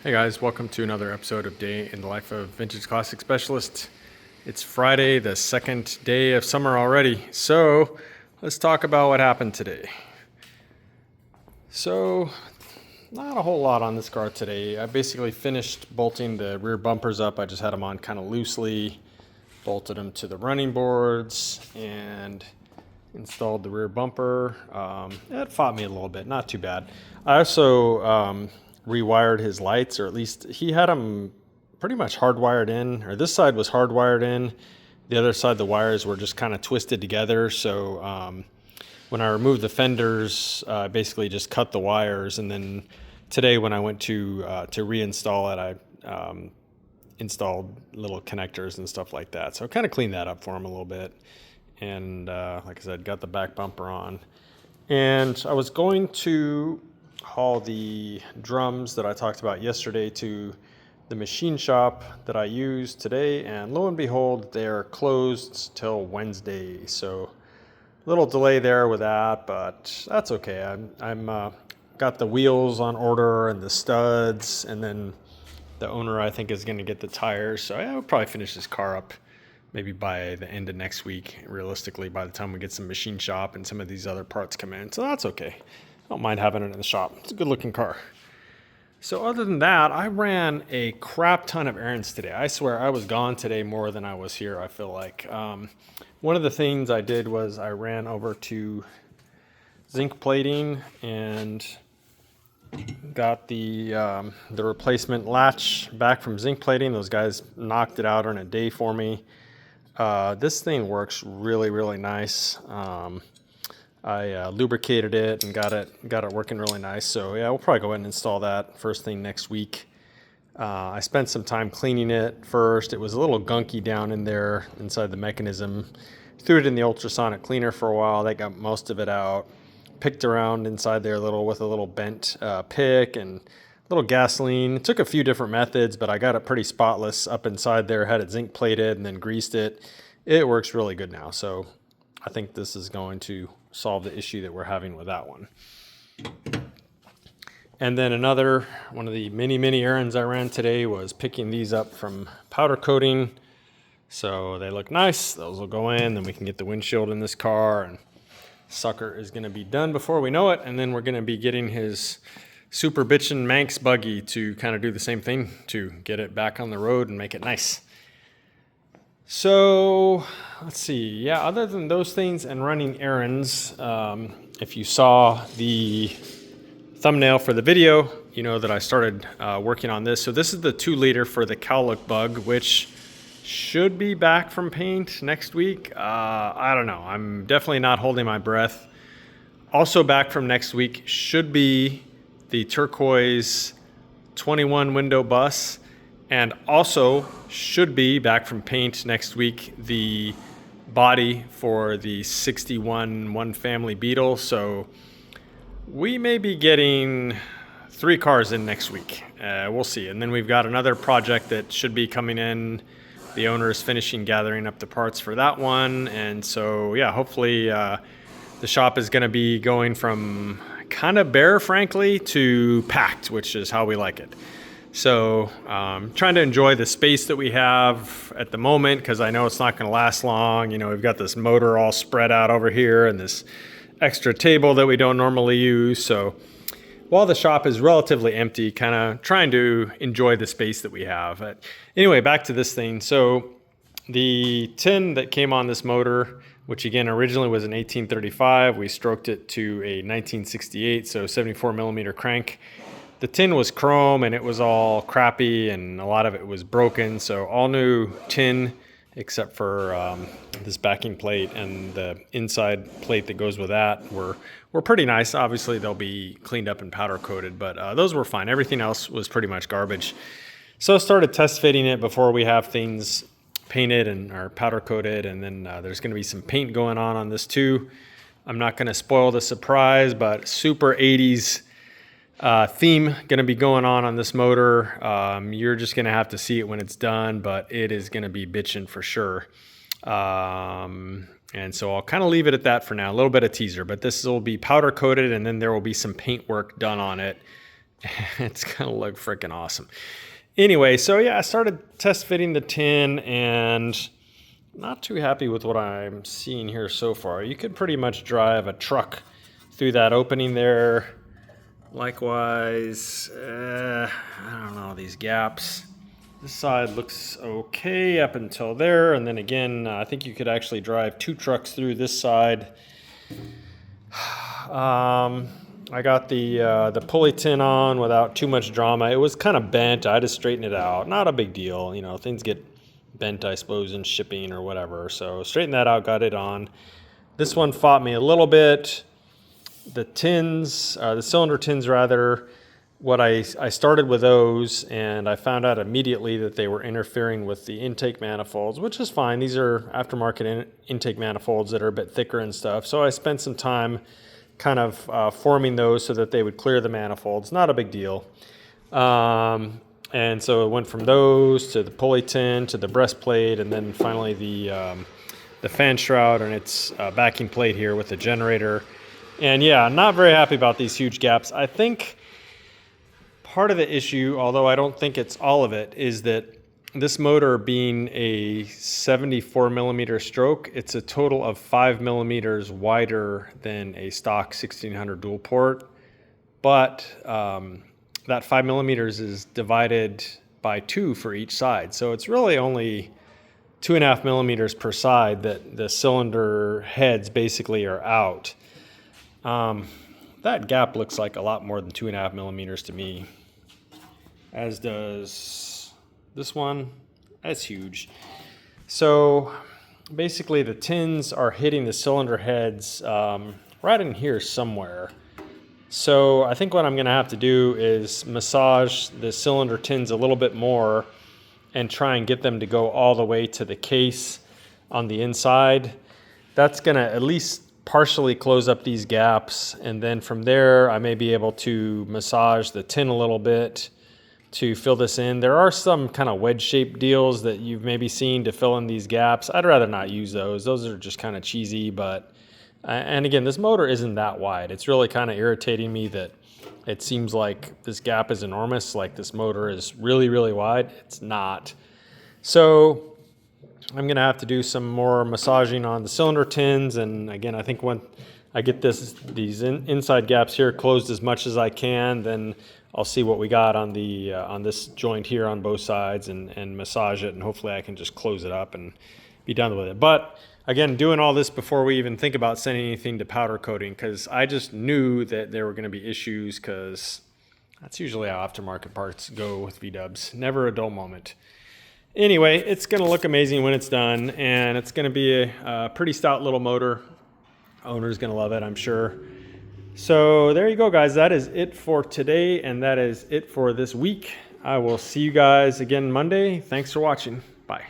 Hey guys, welcome to another episode of Day in the Life of Vintage Classic Specialist. It's Friday, the second day of summer already, so let's talk about what happened today. So, not a whole lot on this car today. I basically finished bolting the rear bumpers up. I just had them on kind of loosely, bolted them to the running boards, and installed the rear bumper. It fought me a little bit, not too bad. I also rewired his lights, or at least he had them pretty much hardwired in, or this side was hardwired in. The other side, the wires were just kind of twisted together. So when I removed the fenders, I basically just cut the wires. And then today when I went to reinstall it, I installed little connectors and stuff like that. So I kind of cleaned that up for him a little bit. And like I said, got the back bumper on. And I was going to haul the drums that I talked about yesterday to the machine shop that I used today, and lo and behold, they're closed till Wednesday. So a little delay there with that, but that's okay. I'm got the wheels on order and the studs, and then the owner I think is going to get the tires. So I'll probably finish this car up maybe by the end of next week, realistically, by the time we get some machine shop and some of these other parts come in. So that's okay. I don't mind having it in the shop. It's a good looking car. So other than that, I ran a crap ton of errands today. I swear I was gone today more than I was here, I feel like. One of the things I did was I ran over to zinc plating and got the replacement latch back from zinc plating. Those guys knocked it out in a day for me. This thing works really, really nice. I lubricated it and got it working really nice. So yeah, we'll probably go ahead and install that first thing next week. I spent some time cleaning it first. It was a little gunky down in there inside the mechanism. Threw it in the ultrasonic cleaner for a while. They got most of it out. Picked around inside there with a little bent pick and a little gasoline. It took a few different methods, but I got it pretty spotless up inside there. Had it zinc plated and then greased it. It works really good now. So I think this is going to solve the issue that we're having with that one. And then another one of the many errands I ran today was picking these up from powder coating. So they look nice. Those will go in, then we can get the windshield in this car, and sucker is going to be done before we know it. And then we're going to be getting his super bitchin' Manx buggy to kind of do the same thing, to get it back on the road and make it nice. So let's see. Yeah, other than those things and running errands, if you saw the thumbnail for the video, you know that I started working on this. So this is the 2-liter for the cowlick bug, which should be back from paint next week. I don't know. I'm definitely not holding my breath. Also back from next week should be the turquoise 21 window bus. And also should be back from paint next week the body for the 61 one family Beetle. So we may be getting 3 cars in next week. We'll see. And then we've got another project that should be coming in. The owner is finishing gathering up the parts for that one. And so, yeah, hopefully the shop is going to be going from kind of bare, frankly, to packed, which is how we like it. So trying to enjoy the space that we have at the moment, because I know it's not going to last long. You know, we've got this motor all spread out over here and this extra table that we don't normally use. So while the shop is relatively empty, kind of trying to enjoy the space that we have. But anyway, back to this thing. So the tin that came on this motor, which again originally was an 1835, we stroked it to a 1968, so 74 millimeter crank. The tin was chrome and it was all crappy and a lot of it was broken. So all new tin except for this backing plate and the inside plate that goes with that were pretty nice. Obviously they'll be cleaned up and powder coated, but those were fine. Everything else was pretty much garbage. So I started test fitting it before we have things painted and or powder coated, and then there's going to be some paint going on this too. I'm not going to spoil the surprise, but super 80s theme going to be going on this motor. You're just going to have to see it when it's done, but it is going to be bitchin' for sure. And so I'll kind of leave it at that for now. A little bit of teaser, but this will be powder coated and then there will be some paint work done on it It's gonna look freaking awesome. Anyway, so yeah, I started test fitting the tin and not too happy with what I'm seeing here so far. You could pretty much drive a truck through that opening there. Likewise, I don't know, these gaps. This side looks okay up until there, and then again, I think you could actually drive 2 trucks through this side. I got the pulley tin on without too much drama. It was kind of bent. I had to straighten it out. Not a big deal. You know, things get bent, I suppose, in shipping or whatever. So straighten that out, got it on. This one fought me a little bit. The tins, the cylinder tins rather, I started with those, and I found out immediately that they were interfering with the intake manifolds, which is fine. These are aftermarket intake manifolds that are a bit thicker and stuff. So I spent some time kind of forming those so that they would clear the manifolds. Not a big deal. And so it went from those to the pulley tin to the breastplate, and then finally the fan shroud and its backing plate here with the generator. And yeah, not very happy about these huge gaps. I think part of the issue, although I don't think it's all of it, is that this motor being a 74 millimeter stroke, it's a total of 5 millimeters wider than a stock 1600 dual port. But that 5 millimeters is divided by 2 for each side. So it's really only 2.5 millimeters per side that the cylinder heads basically are out. That gap looks like a lot more than 2.5 millimeters to me, as does this one. That's huge. So basically the tins are hitting the cylinder heads right in here somewhere. So I think what I'm gonna have to do is massage the cylinder tins a little bit more and try and get them to go all the way to the case on the inside. That's gonna at least partially close up these gaps, and then from there I may be able to massage the tin a little bit to fill this in. There are some kind of wedge shaped deals that you've maybe seen to fill in these gaps. I'd rather not use those. Those are just kind of cheesy, but and again, this motor isn't that wide. It's really kind of irritating me that it seems like this gap is enormous, like this motor is really, really wide. It's not. So I'm gonna have to do some more massaging on the cylinder tins, and again, I think when I get these inside gaps here closed as much as I can, then I'll see what we got on the on this joint here on both sides and massage it, and hopefully I can just close it up and be done with it. But again, doing all this before we even think about sending anything to powder coating, because I just knew that there were going to be issues, because that's usually how aftermarket parts go with V-dubs. Never a dull moment. Anyway, it's going to look amazing when it's done, and it's going to be a pretty stout little motor. Owner's going to love it, I'm sure. So there you go, guys. That is it for today, and that is it for this week. I will see you guys again Monday. Thanks for watching. Bye.